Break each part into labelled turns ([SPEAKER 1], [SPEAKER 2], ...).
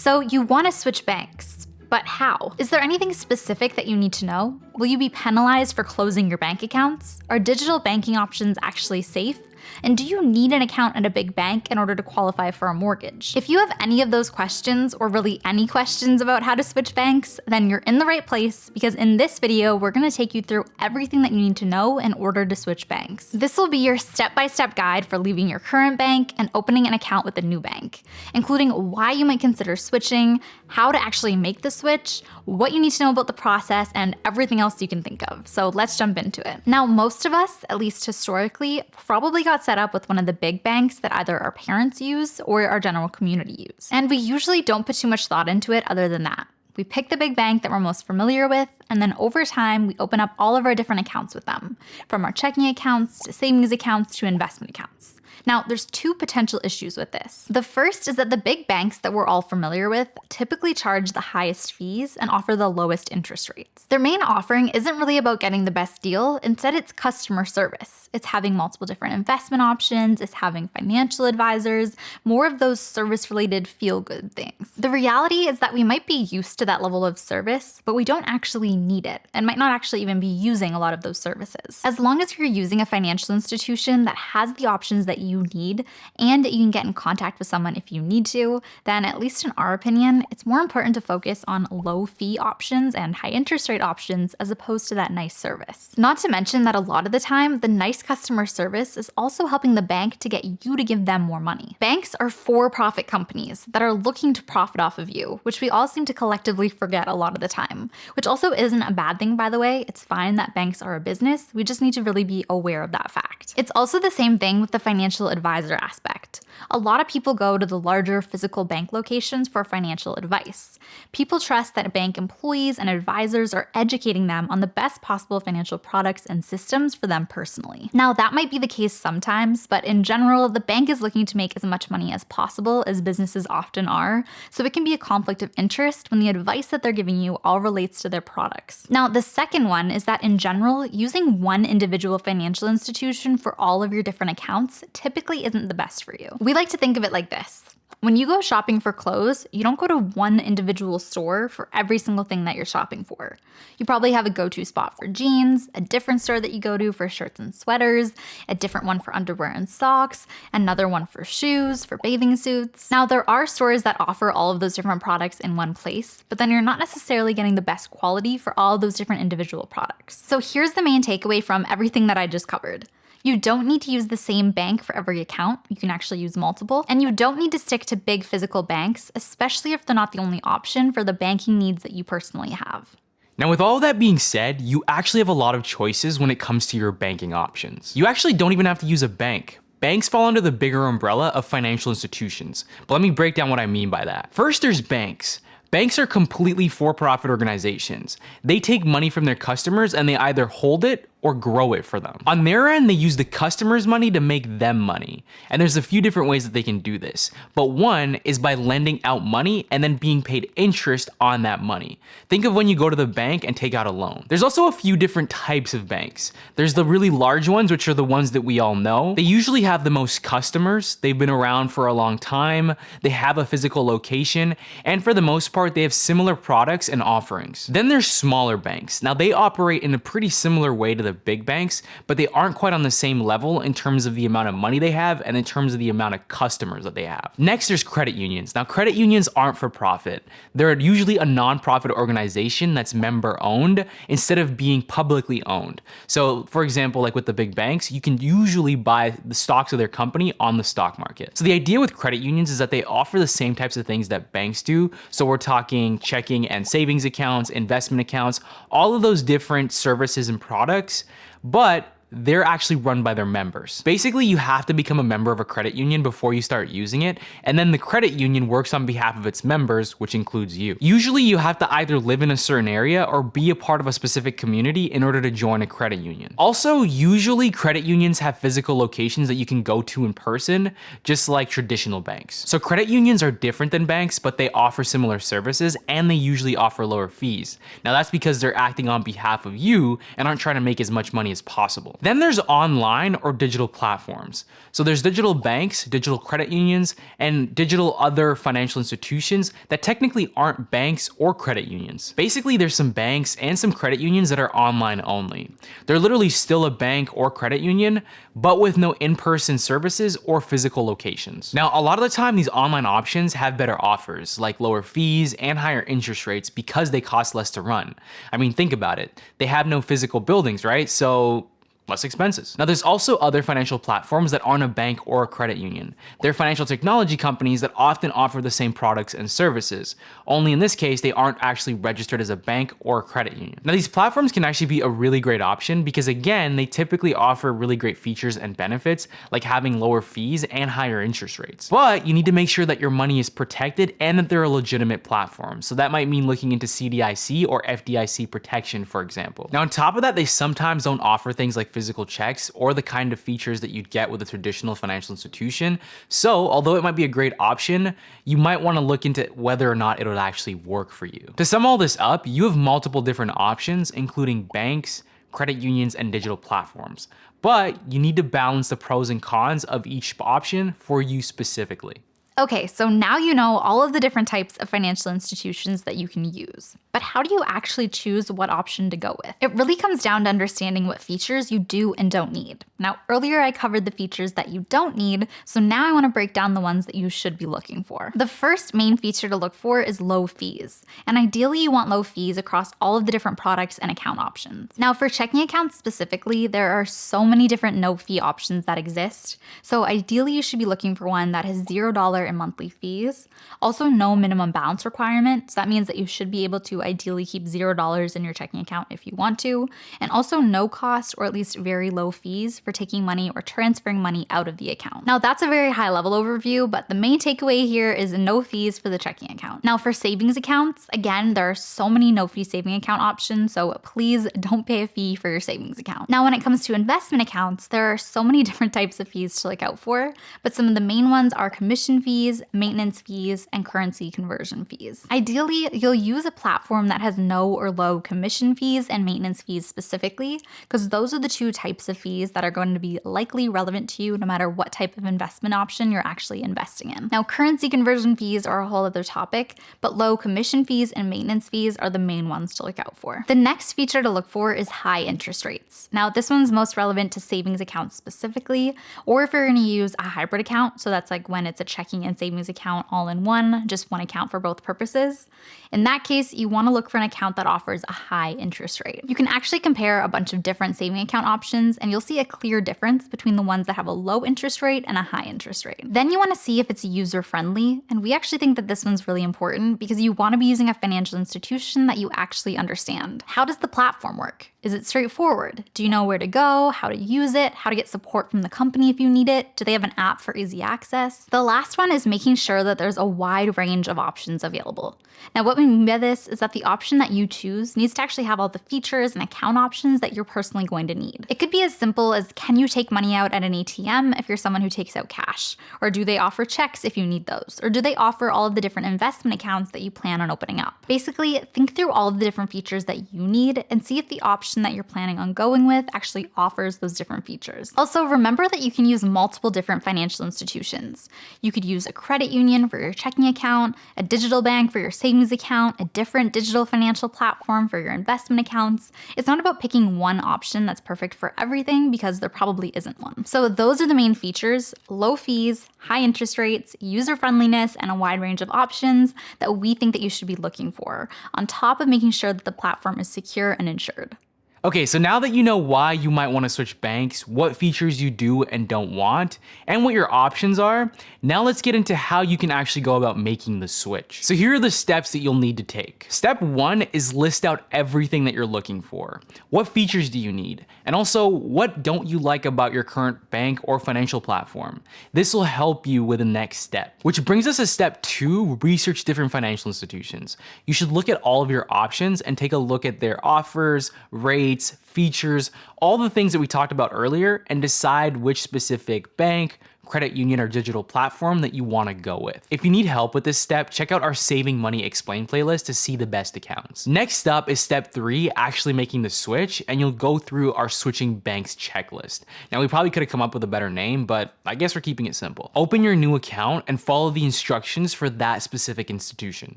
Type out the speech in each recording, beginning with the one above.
[SPEAKER 1] So you want to switch banks, but how? Is there anything specific that you need to know? Will you be penalized for closing your bank accounts? Are digital banking options actually safe? And do you need an account at a big bank in order to qualify for a mortgage? If you have any of those questions, or really any questions about how to switch banks, then you're in the right place, because in this video, we're gonna take you through everything that you need to know in order to switch banks. This will be your step-by-step guide for leaving your current bank and opening an account with a new bank, including why you might consider switching, how to actually make the switch, what you need to know about the process, and everything else you can think of. So let's jump into it. Now, most of us, at least historically, probably got set up with one of the big banks that either our parents use or our general community use. And we usually don't put too much thought into it other than that. We pick the big bank that we're most familiar with, and then over time, we open up all of our different accounts with them, from our checking accounts to savings accounts to investment accounts. Now, there's two potential issues with this. The first is that the big banks that we're all familiar with typically charge the highest fees and offer the lowest interest rates. Their main offering isn't really about getting the best deal, instead it's customer service. It's having multiple different investment options, it's having financial advisors, more of those service-related feel-good things. The reality is that we might be used to that level of service, but we don't actually need it, and might not actually even be using a lot of those services. As long as you're using a financial institution that has the options that you need, and you can get in contact with someone if you need to, then at least in our opinion, it's more important to focus on low fee options and high interest rate options as opposed to that nice service. Not to mention that a lot of the time, the nice customer service is also helping the bank to get you to give them more money. Banks are for-profit companies that are looking to profit off of you, which we all seem to collectively forget a lot of the time, which also isn't a bad thing, by the way. It's fine that banks are a business. We just need to really be aware of that fact. It's also the same thing with the financial advisor aspect. A lot of people go to the larger physical bank locations for financial advice. People trust that bank employees and advisors are educating them on the best possible financial products and systems for them personally. Now, that might be the case sometimes, but in general, the bank is looking to make as much money as possible, as businesses often are, so it can be a conflict of interest when the advice that they're giving you all relates to their products. Now, the second one is that in general, using one individual financial institution for all of your different accounts typically isn't the best for you. We like to think of it like this. When you go shopping for clothes, you don't go to one individual store for every single thing that you're shopping for. You probably have a go-to spot for jeans, a different store that you go to for shirts and sweaters, a different one for underwear and socks, another one for shoes, for bathing suits. Now, there are stores that offer all of those different products in one place, but then you're not necessarily getting the best quality for all those different individual products. So here's the main takeaway from everything that I just covered. You don't need to use the same bank for every account. You can actually use multiple. And you don't need to stick to big physical banks, especially if they're not the only option for the banking needs that you personally have.
[SPEAKER 2] Now, with all that being said, you actually have a lot of choices when it comes to your banking options. You actually don't even have to use a bank. Banks fall under the bigger umbrella of financial institutions. But let me break down what I mean by that. First, there's banks. Banks are completely for-profit organizations. They take money from their customers and they either hold it or grow it for them. On their end, they use the customer's money to make them money. And there's a few different ways that they can do this. But one is by lending out money and then being paid interest on that money. Think of when you go to the bank and take out a loan. There's also a few different types of banks. There's the really large ones, which are the ones that we all know. They usually have the most customers. They've been around for a long time. They have a physical location. And for the most part, they have similar products and offerings. Then there's smaller banks. Now, they operate in a pretty similar way to the big banks, but they aren't quite on the same level in terms of the amount of money they have and in terms of the amount of customers that they have. Next, there's credit unions. Now, credit unions aren't for profit. They're usually a nonprofit organization that's member owned instead of being publicly owned. So for example, like with the big banks, you can usually buy the stocks of their company on the stock market. So the idea with credit unions is that they offer the same types of things that banks do. So we're talking checking and savings accounts, investment accounts, all of those different services and products, but they're actually run by their members. Basically, you have to become a member of a credit union before you start using it, and then the credit union works on behalf of its members, which includes you. Usually, you have to either live in a certain area or be a part of a specific community in order to join a credit union. Also, usually credit unions have physical locations that you can go to in person, just like traditional banks. So credit unions are different than banks, but they offer similar services, and they usually offer lower fees. Now, that's because they're acting on behalf of you and aren't trying to make as much money as possible. Then there's online or digital platforms. So there's digital banks, digital credit unions, and digital other financial institutions that technically aren't banks or credit unions. Basically, there's some banks and some credit unions that are online only. They're literally still a bank or credit union, but with no in-person services or physical locations. Now, a lot of the time, these online options have better offers, like lower fees and higher interest rates because they cost less to run. I mean, think about it. They have no physical buildings, right? So less expenses. Now, there's also other financial platforms that aren't a bank or a credit union. They're financial technology companies that often offer the same products and services. Only in this case, they aren't actually registered as a bank or a credit union. Now, these platforms can actually be a really great option because, again, they typically offer really great features and benefits like having lower fees and higher interest rates. But you need to make sure that your money is protected and that they're a legitimate platform. So that might mean looking into CDIC or FDIC protection, for example. Now, on top of that, they sometimes don't offer things like physical checks or the kind of features that you'd get with a traditional financial institution. So although it might be a great option, you might want to look into whether or not it'll actually work for you. To sum all this up, you have multiple different options, including banks, credit unions, and digital platforms. But you need to balance the pros and cons of each option for you specifically.
[SPEAKER 1] Okay, so now you know all of the different types of financial institutions that you can use. But how do you actually choose what option to go with? It really comes down to understanding what features you do and don't need. Now, earlier I covered the features that you don't need, so now I want to break down the ones that you should be looking for. The first main feature to look for is low fees. And ideally, you want low fees across all of the different products and account options. Now, for checking accounts specifically, there are so many different no fee options that exist. So ideally, you should be looking for one that has $0 in monthly fees. Also, no minimum balance requirement. So that means that you should be able to ideally keep $0 in your checking account if you want to. And also no cost or at least very low fees for taking money or transferring money out of the account. Now, that's a very high level overview, but the main takeaway here is no fees for the checking account. Now, for savings accounts, again, there are so many no fee saving account options, so please don't pay a fee for your savings account. Now, when it comes to investment accounts, there are so many different types of fees to look out for, but some of the main ones are commission fees, maintenance fees, and currency conversion fees. Ideally, you'll use a platform that has no or low commission fees and maintenance fees specifically, because those are the two types of fees that are going to be likely relevant to you no matter what type of investment option you're actually investing in. Now, currency conversion fees are a whole other topic, but low commission fees and maintenance fees are the main ones to look out for. The next feature to look for is high interest rates. Now, this one's most relevant to savings accounts specifically, or if you're going to use a hybrid account, so that's like when it's a checking and savings account all in one, just one account for both purposes. In that case, you want to look for an account that offers a high interest rate. You can actually compare a bunch of different saving account options and you'll see a clear difference between the ones that have a low interest rate and a high interest rate. Then you want to see if it's user friendly, and we actually think that this one's really important because you want to be using a financial institution that you actually understand. How does the platform work? Is it straightforward? Do you know where to go, how to use it, how to get support from the company if you need it? Do they have an app for easy access? The last one is making sure that there's a wide range of options available. Now, what we mean by this is that the option that you choose needs to actually have all the features and account options that you're personally going to need. It could be as simple as, can you take money out at an ATM if you're someone who takes out cash? Or do they offer checks if you need those? Or do they offer all of the different investment accounts that you plan on opening up? Basically, think through all of the different features that you need and see if the option that you're planning on going with actually offers those different features. Also, remember that you can use multiple different financial institutions. You could use a credit union for your checking account, a digital bank for your savings account, a different digital financial platform for your investment accounts. It's not about picking one option that's perfect for everything because there probably isn't one. So those are the main features: low fees, high interest rates, user friendliness, and a wide range of options that we think that you should be looking for, on top of making sure that the platform is secure and insured.
[SPEAKER 2] Okay, so now that you know why you might want to switch banks, what features you do and don't want, and what your options are, now let's get into how you can actually go about making the switch. So here are the steps that you'll need to take. Step 1 is list out everything that you're looking for. What features do you need? And also, what don't you like about your current bank or financial platform? This will help you with the next step. Which brings us to step 2, research different financial institutions. You should look at all of your options and take a look at their offers, rates, features, all the things that we talked about earlier, and decide which specific bank, credit union, or digital platform that you want to go with. If you need help with this step, check out our Saving Money Explained playlist to see the best accounts. Next up is step 3, actually making the switch, and you'll go through our switching banks checklist. Now, we probably could have come up with a better name, but I guess we're keeping it simple. Open your new account and follow the instructions for that specific institution.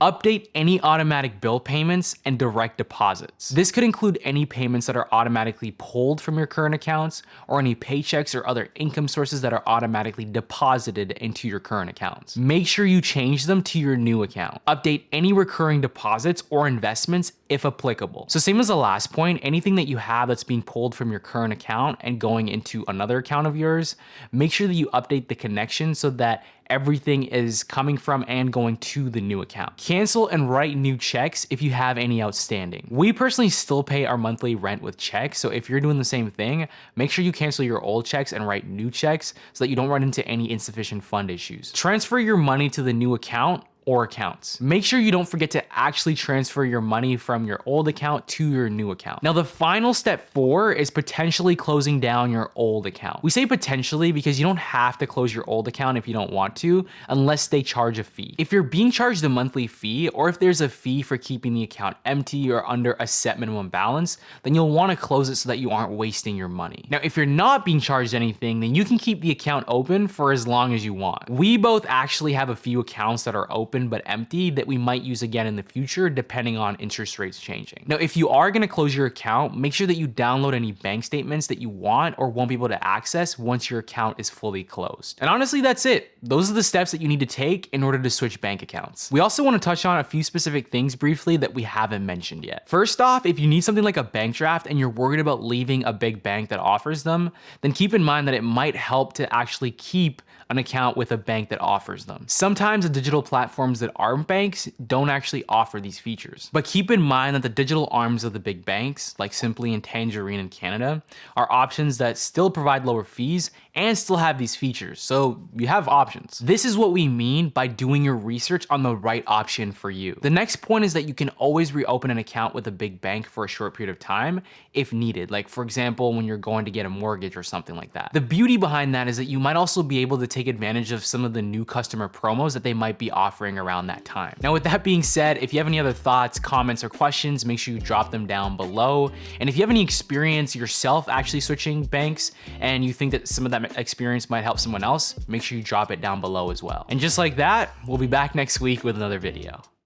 [SPEAKER 2] Update any automatic bill payments and direct deposits. This could include any payments that are automatically pulled from your current accounts, or any paychecks or other income sources that are automatically deposited into your current accounts. Make sure you change them to your new account. Update any recurring deposits or investments if applicable. So same as the last point, anything that you have that's being pulled from your current account and going into another account of yours, make sure that you update the connection so that everything is coming from and going to the new account. Cancel and write new checks if you have any outstanding. We personally still pay our monthly rent with checks, so if you're doing the same thing, make sure you cancel your old checks and write new checks so that you don't run into any insufficient fund issues. Transfer your money to the new account or accounts. Make sure you don't forget to actually transfer your money from your old account to your new account. Now, the final step 4 is potentially closing down your old account. We say potentially because you don't have to close your old account if you don't want to, unless they charge a fee. If you're being charged a monthly fee, or if there's a fee for keeping the account empty or under a set minimum balance, then you'll want to close it so that you aren't wasting your money. Now, if you're not being charged anything, then you can keep the account open for as long as you want. We both actually have a few accounts that are open but empty that we might use again in the future depending on interest rates changing. Now, if you are going to close your account, make sure that you download any bank statements that you want or won't be able to access once your account is fully closed. And honestly, that's it. Those are the steps that you need to take in order to switch bank accounts. We also want to touch on a few specific things briefly that we haven't mentioned yet. First off, if you need something like a bank draft and you're worried about leaving a big bank that offers them, then keep in mind that it might help to actually keep an account with a bank that offers them. Sometimes the digital platforms that aren't banks don't actually offer these features. But keep in mind that the digital arms of the big banks, like Simply and Tangerine in Canada, are options that still provide lower fees and still have these features. So you have options. This is what we mean by doing your research on the right option for you. The next point is that you can always reopen an account with a big bank for a short period of time if needed. Like, for example, when you're going to get a mortgage or something like that. The beauty behind that is that you might also be able to take advantage of some of the new customer promos that they might be offering around that time. Now, with that being said, if you have any other thoughts, comments, or questions, make sure you drop them down below. And if you have any experience yourself actually switching banks and you think that some of that experience might help someone else, make sure you drop it down below as well. And just like that, we'll be back next week with another video.